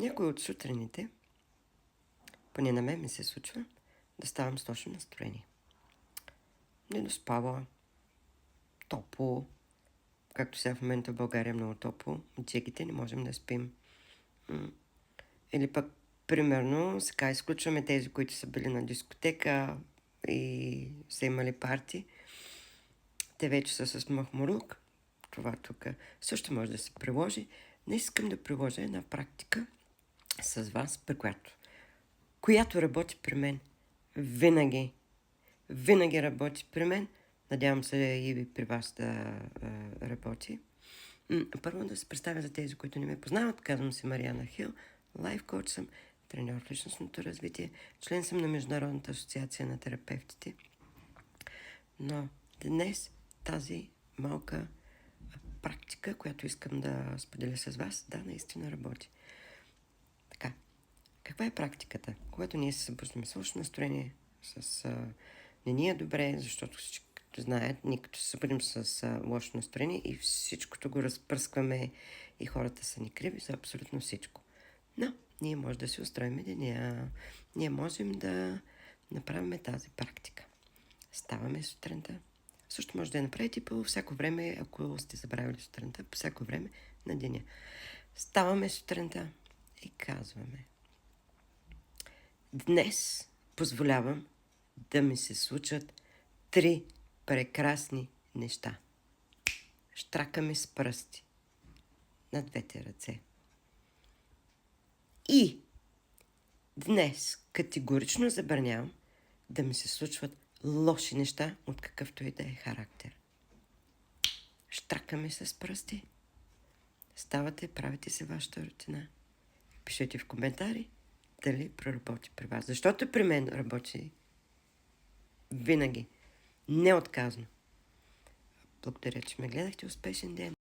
Някой от сутрините, поне на мен ми се случва, да ставам с лошо настроение. Не доспава, топло, както сега в момента в България е много топло, джеките не можем да спим. Или пък, примерно, сега изключваме тези, които са били на дискотека и са имали парти. Те вече са с махмурлук. Това тук също може да се приложи. Днес искам да приложа една практика с вас, при която работи при мен. Винаги работи при мен. Надявам се и при вас да работи. Първо да се представя за тези, които не ме познават. Казвам се Мариана Хил. Лайф коуч съм, треньор в личностното развитие. Член съм на Международната асоциация на терапевтите. Но днес тази малка практика, която искам да споделя с вас, да, наистина работи. Така, каква е практиката? Когато ние се събуждаме с лошо настроение, не ни е добре, защото всички знаят, ние като се събудим с лошо настроение и всичкото го разпръскваме и хората са ни криви за абсолютно всичко. Но ние може да си устроим деня, ние можем да направим тази практика. Ставаме сутринта. Също може да я направите по всяко време, ако сте забравили сутринта, по всяко време на деня. Ставаме сутринта и казваме: днес позволявам да ми се случат 3 прекрасни неща. Щракаме с пръсти на двете ръце. И днес категорично забранявам да ми се случват лоши неща, от какъвто и да е характер. Щракаме с пръсти. Ставате, правите се вашата рутина. Пишете в коментари дали проработи при вас. Защото при мен работи винаги. Неотказно. Благодаря, че ме гледахте. Успешен ден!